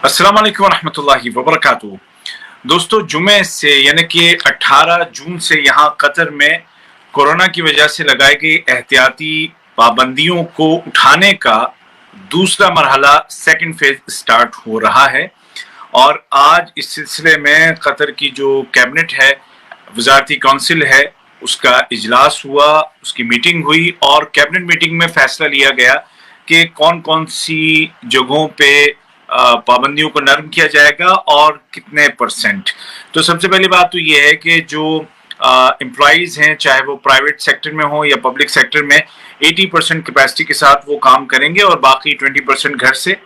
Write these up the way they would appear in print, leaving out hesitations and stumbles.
अस्सलाम वालेकुम रहमतुल्लाहि व बरकातुहू। दोस्तों, जुमे से यानी कि 18 जून से यहाँ कतर में कोरोना की वजह से लगाई गई एहतियाती पाबंदियों को उठाने का दूसरा मरहला सेकंड फेज स्टार्ट हो रहा है। और आज इस सिलसिले में कतर की जो कैबिनेट है, वजारती काउंसिल है, उसका इजलास हुआ, उसकी मीटिंग हुई और कैबिनेट मीटिंग में फैसला लिया गया कि कौन कौन सी जगहों पे पाबंदियों को नरम किया जाएगा और कितने परसेंट। तो सबसे पहली बात तो ये है कि जो एम्प्लॉइज हैं, चाहे वो प्राइवेट सेक्टर में हो या पब्लिक सेक्टर में, 80% कैपेसिटी के साथ वो काम करेंगे और बाकी 20% घर से।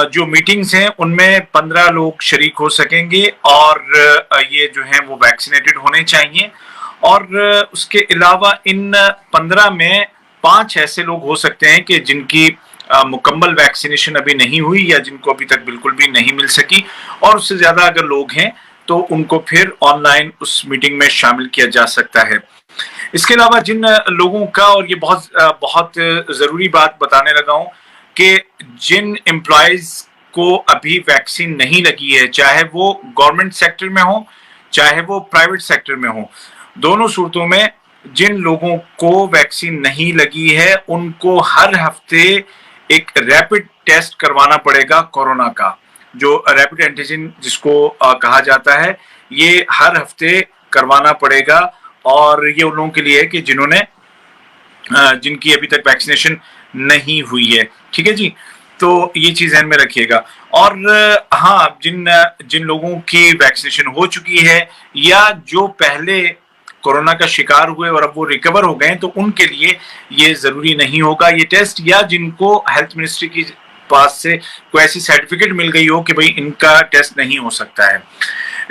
जो मीटिंग्स हैं उनमें 15 लोग शरीक हो सकेंगे और ये जो हैं वो वैक्सीनेटेड होने चाहिए। और उसके अलावा इन 15 में 5 ऐसे लोग हो सकते हैं कि जिनकी मुकम्मल वैक्सीनेशन अभी नहीं हुई या जिनको अभी तक बिल्कुल भी नहीं मिल सकी, और उससे ज़्यादा अगर लोग हैं तो उनको फिर ऑनलाइन उस मीटिंग में शामिल किया जा सकता है। इसके अलावा जिन लोगों का, और ये बहुत ज़रूरी बात बताने लगा हूँ, कि जिन एम्प्लॉयज़ को अभी वैक्सीन नहीं लगी है, चाहे वो गवर्नमेंट सेक्टर में हो चाहे वो प्राइवेट सेक्टर में हो, दोनों सूरतों में जिन लोगों को वैक्सीन नहीं लगी है उनको हर हफ्ते एक रैपिड टेस्ट करवाना पड़ेगा कोरोना का, जो रैपिड एंटीजन जिसको कहा जाता है, ये हर हफ्ते करवाना पड़ेगा। और ये उन लोगों के लिए है कि जिनकी अभी तक वैक्सीनेशन नहीं हुई है। ठीक है जी, तो ये चीज़ ध्यान में रखिएगा। और हाँ, जिन लोगों की वैक्सीनेशन हो चुकी है या जो पहले कोरोना का शिकार हुए और अब वो रिकवर हो गए, तो उनके लिए ये ज़रूरी नहीं होगा ये टेस्ट, या जिनको हेल्थ मिनिस्ट्री की पास से कोई ऐसी सर्टिफिकेट मिल गई हो कि भाई इनका टेस्ट नहीं हो सकता है।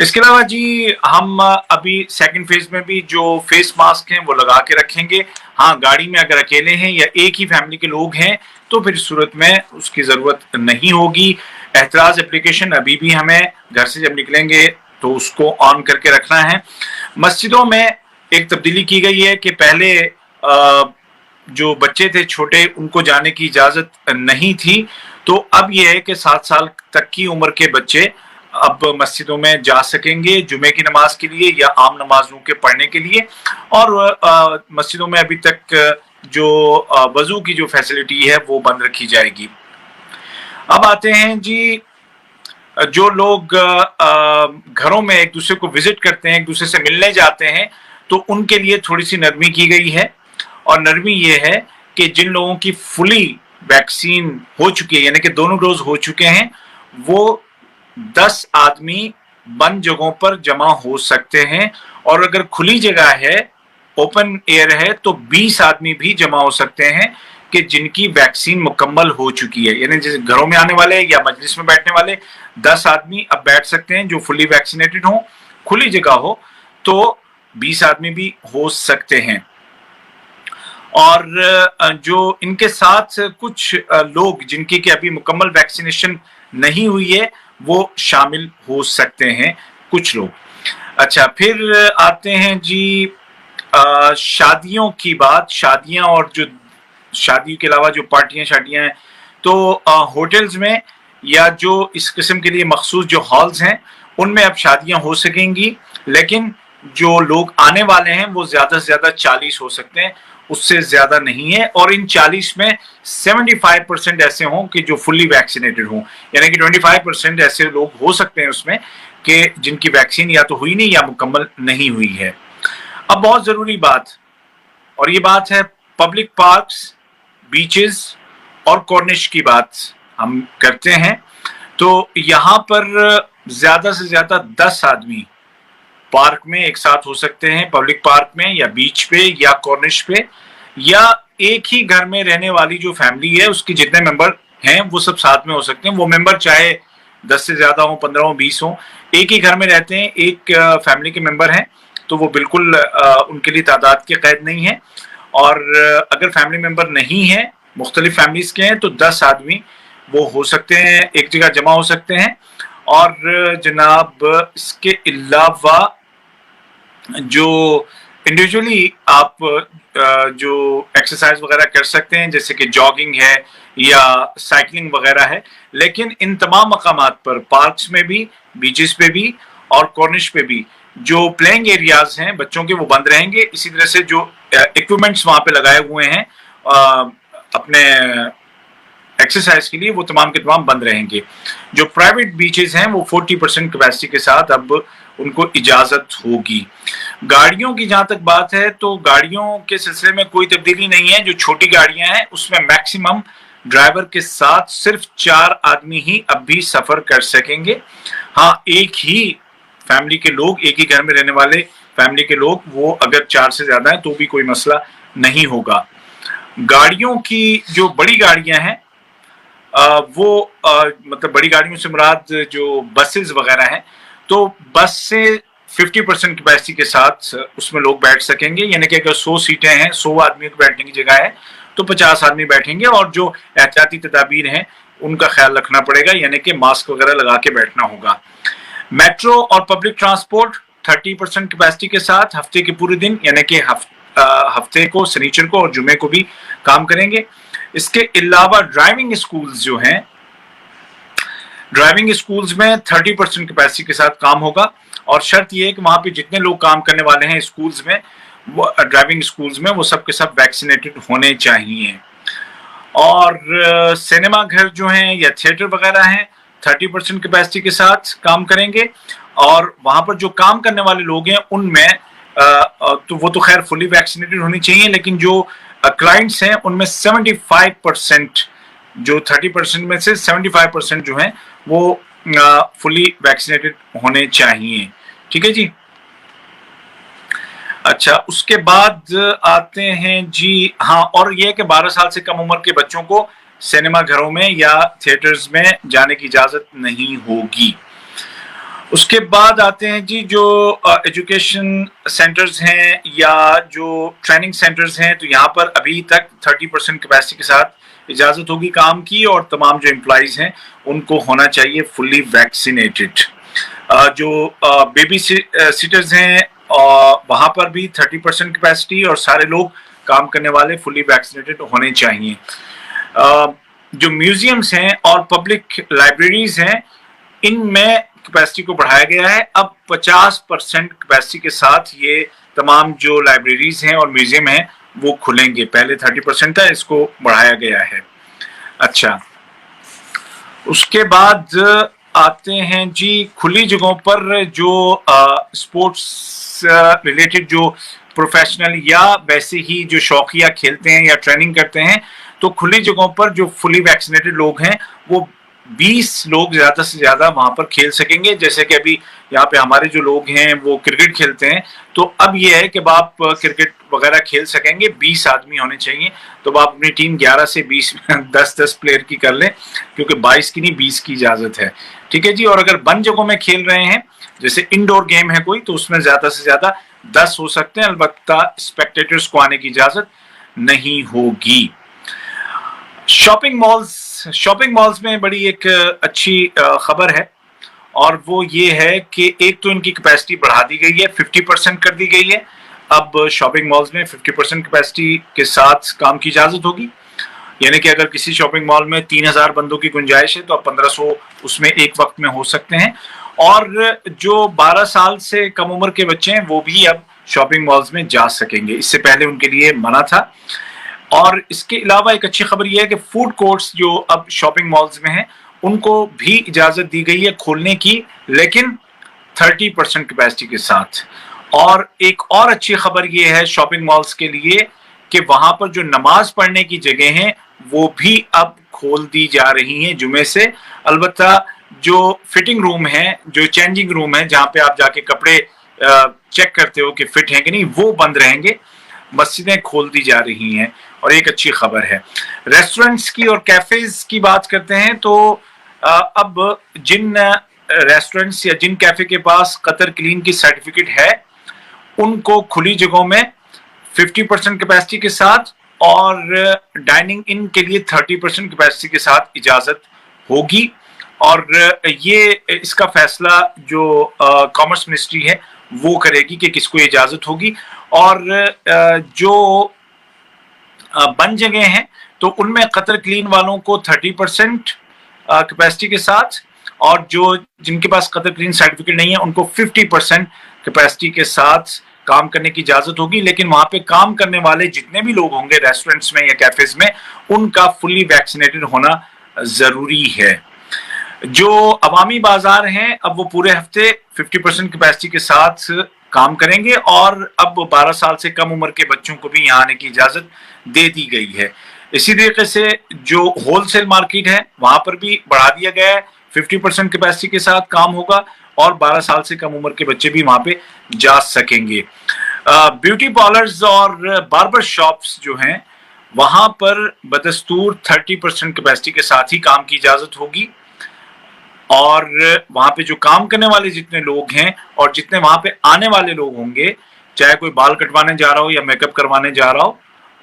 इसके अलावा जी, हम अभी सेकंड फेज में भी जो फेस मास्क हैं वो लगा के रखेंगे। हाँ, गाड़ी में अगर अकेले हैं या एक ही फैमिली के लोग हैं तो फिर सूरत में उसकी ज़रूरत नहीं होगी। एहतराज एप्लीकेशन अभी भी हमें घर से जब निकलेंगे तो उसको ऑन करके रखना है। मस्जिदों में एक तब्दीली की गई है कि पहले जो बच्चे थे छोटे, उनको जाने की इजाज़त नहीं थी, तो अब यह है कि 7 साल तक की उम्र के बच्चे अब मस्जिदों में जा सकेंगे जुमे की नमाज के लिए या आम नमाजों के पढ़ने के लिए। और मस्जिदों में अभी तक जो वज़ू की जो फैसिलिटी है वो बंद रखी जाएगी। अब आते हैं जी, जो लोग घरों में एक दूसरे को विजिट करते हैं, एक दूसरे से मिलने जाते हैं, तो उनके लिए थोड़ी सी नरमी की गई है। और नरमी ये है कि जिन लोगों की फुली वैक्सीन हो चुकी है, यानी कि दोनों डोज हो चुके हैं, वो 10 आदमी बंद जगहों पर जमा हो सकते हैं। और अगर खुली जगह है, ओपन एयर है, तो 20 आदमी भी जमा हो सकते हैं कि जिनकी वैक्सीन मुकम्मल हो चुकी है। यानी जैसे घरों में आने वाले या मजलिस में बैठने वाले 10 आदमी अब बैठ सकते हैं जो फुली वैक्सीनेटेड हो। खुली जगह हो तो 20 आदमी भी हो सकते हैं। और जो इनके साथ कुछ लोग जिनकी कि अभी मुकम्मल वैक्सीनेशन नहीं हुई है वो शामिल हो सकते हैं, कुछ लोग। अच्छा, फिर आते हैं जी शादियों की बात। शादियां, और जो शादी के अलावा जो पार्टियां शादियां हैं, तो होटल्स में या जो इस किस्म के लिए मखसूस जो हॉल्स हैं उनमें अब शादियां हो सकेंगी, लेकिन जो लोग आने वाले हैं वो ज़्यादा से ज़्यादा 40 हो सकते हैं, उससे ज़्यादा नहीं है। और इन 40 में 75% ऐसे हों कि जो फुल्ली वैक्सीनेटेड हों, यानी कि 25% ऐसे लोग हो सकते हैं उसमें कि जिनकी वैक्सीन या तो हुई नहीं या मुकम्मल नहीं हुई है। अब बहुत ज़रूरी बात, और ये बात है पब्लिक पार्क्स, बीचेस और कॉर्निश की बात हम करते हैं। तो यहाँ पर ज़्यादा से ज़्यादा 10 आदमी पार्क में एक साथ हो सकते हैं, पब्लिक पार्क में या बीच पे या कॉर्निश पे, या एक ही घर में रहने वाली जो फैमिली है उसके जितने मेंबर हैं वो सब साथ में हो सकते हैं। वो मेंबर चाहे 10 से ज़्यादा हो, 15 हो, 20 हो, एक ही घर में रहते हैं, एक फैमिली के मेंबर हैं, तो वो बिल्कुल उनके लिए तादाद की कैद नहीं है। और अगर फैमिली मेंबर नहीं है, मुख्तलिफ फैमिलीज के हैं, तो 10 आदमी वो हो सकते हैं, एक जगह जमा हो सकते हैं। और जनाब, इसके अलावा जो इंडिविजुअली आप जो एक्सरसाइज वगैरह कर सकते हैं, जैसे कि जॉगिंग है या साइकिलिंग वगैरह है, लेकिन इन तमाम मकामात पर, पार्क्स में भी, बीचेस पे भी और कॉर्निश पे भी जो प्लेइंग एरियाज हैं बच्चों के, वो बंद रहेंगे। इसी तरह से जो इक्विपमेंट्स वहां पे लगाए हुए हैं अपने एक्सरसाइज के लिए, वो तमाम के तमाम बंद रहेंगे। जो प्राइवेट बीचेस हैं वो 40% कैपेसिटी के साथ अब उनको इजाजत होगी। गाड़ियों की जहां तक बात है तो गाड़ियों के सिलसिले में कोई तब्दीली नहीं है। जो छोटी गाड़ियां हैं उसमें मैक्सिमम ड्राइवर के साथ सिर्फ 4 आदमी ही अब भी सफर कर सकेंगे। हाँ, एक ही फैमिली के लोग, एक ही घर में रहने वाले फैमिली के लोग, वो अगर 4 से ज्यादा है तो भी कोई मसला नहीं होगा। गाड़ियों की जो बड़ी गाड़ियां हैं वो मतलब बड़ी गाड़ियों से मुराद जो बसेस वगैरह हैं, तो बस से 50% कैपेसिटी के साथ उसमें लोग बैठ सकेंगे। यानी कि अगर 100 सीटें हैं, 100 आदमी को बैठने की जगह है, तो 50 आदमी बैठेंगे। और जो एहतियाती तदाबीर हैं उनका ख्याल रखना पड़ेगा, यानी कि मास्क वगैरह लगा के बैठना होगा। मेट्रो और पब्लिक ट्रांसपोर्ट 30% कैपेसिटी के साथ हफ्ते के पूरे दिन, यानी कि हफ्ते को, शनिचर को और जुमे को भी काम करेंगे। इसके अलावा ड्राइविंग स्कूल्स जो हैं, ड्राइविंग स्कूल्स में 30% कैपेसिटी के साथ काम होगा। और शर्त यह है कि वहां पे जितने लोग काम करने वाले हैं स्कूल्स में, वो ड्राइविंग स्कूल्स में, वो सब के सब वैक्सीनेटेड होने चाहिए। और सिनेमा घर जो हैं या थिएटर वगैरह हैं 30% कैपेसिटी के साथ काम करेंगे। और वहां पर जो काम करने वाले लोग हैं उनमें तो वो तो खैर फुली वैक्सीनेटेड होनी चाहिए, लेकिन जो क्लाइंट्स हैं उनमें 75%, जो 30% में से 75% जो हैं वो फुली वैक्सीनेटेड होने चाहिए। ठीक है जी। अच्छा, उसके बाद आते हैं जी, हाँ, और ये है कि 12 साल से कम उम्र के बच्चों को सिनेमा घरों में या थिएटर्स में जाने की इजाजत नहीं होगी। उसके बाद आते हैं जी जो एजुकेशन सेंटर्स हैं या जो ट्रेनिंग सेंटर्स हैं, तो यहाँ पर अभी तक 30% कैपेसिटी के साथ इजाजत होगी काम की, और तमाम जो एम्प्लॉइज हैं उनको होना चाहिए फुल्ली वैक्सीनेटेड। जो बेबी सीटर्स हैं वहां पर भी 30% कैपेसिटी, और सारे लोग काम करने वाले फुल्ली वैक्सीनेटेड होने चाहिए। जो म्यूजियम्स हैं और पब्लिक लाइब्रेरीज हैं, इनमें कैपेसिटी को बढ़ाया गया है। अब 50% कैपेसिटी के साथ ये तमाम जो लाइब्रेरीज हैं और म्यूजियम हैं वो खुलेंगे। पहले 30% था, इसको बढ़ाया गया है। अच्छा, उसके बाद आते हैं जी खुली जगहों पर जो स्पोर्ट्स रिलेटेड जो प्रोफेशनल या वैसे ही जो शौकिया खेलते हैं या ट्रेनिंग करते हैं, तो खुली जगहों पर जो फुली वैक्सीनेटेड लोग हैं वो 20 लोग ज्यादा से ज्यादा वहां पर खेल सकेंगे। जैसे कि अभी यहाँ पे हमारे जो लोग हैं वो क्रिकेट खेलते हैं, तो अब ये है कि आप क्रिकेट वगैरह खेल सकेंगे, 20 आदमी होने चाहिए। तो आप अपनी टीम 11 से 20 10-10 प्लेयर की कर लें, क्योंकि 22 की नहीं 20 की इजाजत है। ठीक है जी। और अगर बंद जगहों में खेल रहे हैं, जैसे इंडोर गेम है कोई, तो उसमें ज्यादा से ज्यादा 10 हो सकते हैं, अलबत्ता स्पेक्टेटर्स को आने की इजाजत नहीं होगी। शॉपिंग मॉल्स में बड़ी एक अच्छी खबर है, और वो ये है कि एक तो इनकी कैपेसिटी बढ़ा दी गई है, 50% कर दी गई है। अब शॉपिंग मॉल्स में 50% कैपेसिटी के साथ काम की इजाजत होगी। यानी कि अगर किसी शॉपिंग मॉल में 3000 बंदों की गुंजाइश है तो अब 1500 उसमें एक वक्त में हो सकते हैं। और जो 12 साल से कम उम्र के बच्चे हैं वो भी अब शॉपिंग मॉल्स में जा सकेंगे, इससे पहले उनके लिए मना था। और इसके अलावा एक अच्छी खबर यह है कि फूड कोर्ट्स जो अब शॉपिंग मॉल्स में हैं उनको भी इजाजत दी गई है खोलने की, लेकिन 30% कैपेसिटी के साथ। और एक और अच्छी खबर यह है शॉपिंग मॉल्स के लिए कि वहां पर जो नमाज पढ़ने की जगह हैं वो भी अब खोल दी जा रही हैं जुमे से। अलबत्ता जो फिटिंग रूम है, जो चेंजिंग रूम है, जहां पे आप जाके कपड़े चेक करते हो कि फिट हैं कि नहीं, वो बंद रहेंगे। मस्जिदें खोल दी जा रही हैं, और एक अच्छी खबर है। रेस्टोरेंट्स की और कैफेज की बात करते हैं तो अब जिन रेस्टोरेंट्स या जिन कैफे के पास कतर क्लीन की सर्टिफिकेट है उनको खुली जगहों में 50% कैपेसिटी के साथ और डाइनिंग इन के लिए 30% कैपेसिटी के साथ इजाजत होगी। और ये इसका फैसला जो कॉमर्स मिनिस्ट्री है वो करेगी कि किसको इजाजत होगी। اور جو بند جگہ ہیں تو ان میں قطر کلین والوں کو 30% کیپیسٹی کے ساتھ، اور جو جن کے پاس قطر کلین سرٹیفکیٹ نہیں ہے ان کو 50% کیپیسٹی کے ساتھ کام کرنے کی اجازت ہوگی. لیکن وہاں پہ کام کرنے والے جتنے بھی لوگ ہوں گے ریسٹورینٹس میں یا کیفیز میں، ان کا فلی ویکسینیٹڈ ہونا ضروری ہے. جو عوامی بازار ہیں اب وہ پورے ہفتے 50% کیپیسٹی کے ساتھ کام کریں گے، اور اب 12 سال سے کم عمر کے بچوں کو بھی یہاں آنے کی اجازت دے دی گئی ہے. اسی طریقے سے جو ہول سیل مارکیٹ ہے وہاں پر بھی بڑھا دیا گیا ہے، 50% کیپیسٹی کے ساتھ کام ہوگا، اور 12 سال سے کم عمر کے بچے بھی وہاں پہ جا سکیں گے. بیوٹی پارلرز اور باربر شاپس جو ہیں وہاں پر بدستور 30% کیپیسٹی کے ساتھ ہی کام کی اجازت ہوگی، اور وہاں پہ جو کام کرنے والے جتنے لوگ ہیں اور جتنے وہاں پہ آنے والے لوگ ہوں گے، چاہے کوئی بال کٹوانے جا رہا ہو یا میک اپ کروانے جا رہا ہو،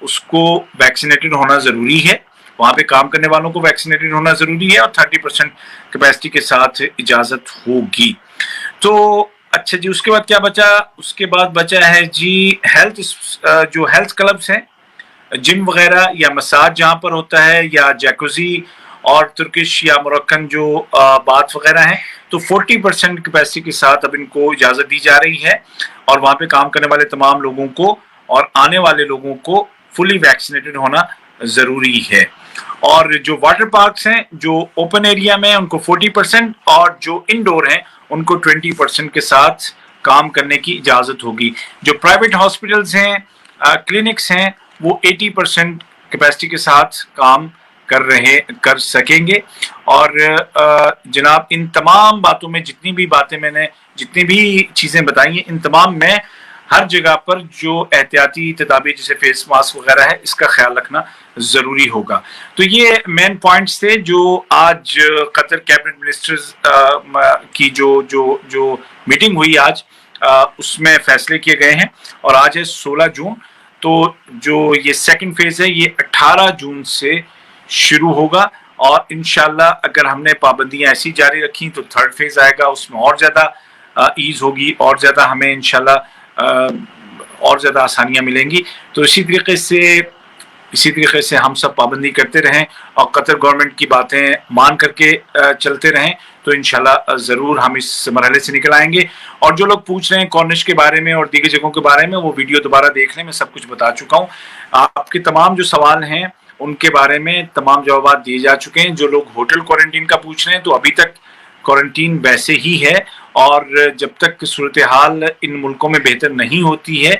اس کو ویکسینیٹڈ ہونا ضروری ہے. وہاں پہ کام کرنے والوں کو ویکسینیٹڈ ہونا ضروری ہے، اور 30% کیپیسٹی کے ساتھ اجازت ہوگی. تو اچھا جی، اس کے بعد کیا بچا؟ اس کے بعد بچا ہے جی جو ہیلتھ کلبس ہیں، جم وغیرہ یا مساج جہاں پر ہوتا ہے، یا جیکوزی اور ترکش یا مرکن جو بات وغیرہ ہیں، تو 40% کیپیسٹی کے ساتھ اب ان کو اجازت دی جا رہی ہے، اور وہاں پہ کام کرنے والے تمام لوگوں کو اور آنے والے لوگوں کو فلی ویکسینیٹڈ ہونا ضروری ہے. اور جو واٹر پارکس ہیں جو اوپن ایریا میں ان کو 40%، اور جو انڈور ہیں ان کو 20% کے ساتھ کام کرنے کی اجازت ہوگی. جو پرائیویٹ ہاسپٹلز ہیں، کلینکس ہیں، وہ 80% کیپیسٹی کے ساتھ کام کر سکیں گے. اور جناب ان تمام باتوں میں جتنی بھی چیزیں بتائی ہیں، ان تمام میں ہر جگہ پر جو احتیاطی تدابیر جیسے فیس ماسک وغیرہ ہے، اس کا خیال رکھنا ضروری ہوگا. تو یہ مین پوائنٹس تھے جو آج قطر کیبنٹ منسٹرز کی جو میٹنگ ہوئی آج، اس میں فیصلے کیے گئے ہیں. اور آج ہے 16 جون، تو جو یہ سیکنڈ فیز ہے یہ 18 جون سے شروع ہوگا، اور انشاءاللہ اگر ہم نے پابندیاں ایسی جاری رکھی تو تھرڈ فیز آئے گا، اس میں اور زیادہ ایز ہوگی، اور زیادہ ہمیں انشاءاللہ اور زیادہ آسانیاں ملیں گی. تو اسی طریقے سے ہم سب پابندی کرتے رہیں اور قطر گورنمنٹ کی باتیں مان کر کے چلتے رہیں، تو انشاءاللہ ضرور ہم اس مرحلے سے نکل آئیں گے. اور جو لوگ پوچھ رہے ہیں کارنش کے بارے میں اور دیگر جگہوں کے بارے میں، وہ ویڈیو دوبارہ دیکھ لیں، میں سب کچھ بتا چکا ہوں. آپ کے تمام جو سوال ہیں ان کے بارے میں تمام جوابات دیے جا چکے ہیں. جو لوگ ہوٹل کوارنٹین کا پوچھ رہے ہیں، تو ابھی تک کوارنٹین ویسے ہی ہے، اور جب تک صورتحال ان ملکوں میں بہتر نہیں ہوتی ہے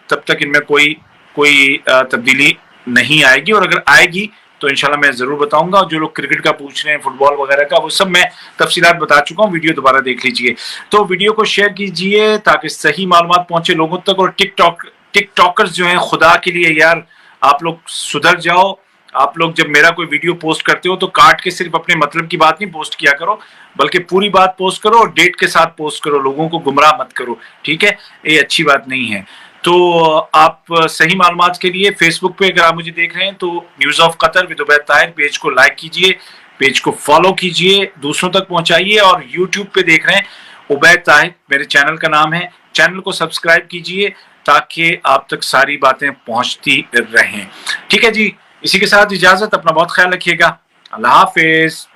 تب تک ان میں کوئی تبدیلی نہیں آئے گی. اور اگر آئے گی تو انشاءاللہ میں ضرور بتاؤں گا. جو لوگ کرکٹ کا پوچھ رہے ہیں، فٹ بال وغیرہ کا، وہ سب میں تفصیلات بتا چکا ہوں، ویڈیو دوبارہ دیکھ لیجئے. تو ویڈیو کو شیئر کیجئے تاکہ صحیح معلومات پہنچے لوگوں تک. اور ٹک ٹاکرز جو ہیں، خدا کے لیے یار آپ لوگ سدھر جاؤ. آپ لوگ جب میرا کوئی ویڈیو پوسٹ کرتے ہو تو کاٹ کے صرف اپنے مطلب کی بات نہیں پوسٹ کیا کرو، بلکہ پوری بات پوسٹ کرو اور ڈیٹ کے ساتھ پوسٹ کرو، لوگوں کو گمراہ مت کرو، ٹھیک ہے؟ یہ اچھی بات نہیں ہے. تو آپ صحیح معلومات کے لیے فیس بک پہ اگر آپ مجھے دیکھ رہے ہیں تو news of Qatar with Obaid Tahir page کو لائک کیجئے، پیج کو فالو کیجئے، دوسروں تک پہنچائیے. اور یوٹیوب پہ دیکھ رہے ہیں عبید طاہر میرے چینل کا نام ہے، چینل کو سبسکرائب کیجئے تاکہ آپ تک ساری باتیں پہنچتی رہیں. ٹھیک ہے جی، اسی کے ساتھ اجازت، اپنا بہت خیال رکھیے گا. اللہ حافظ.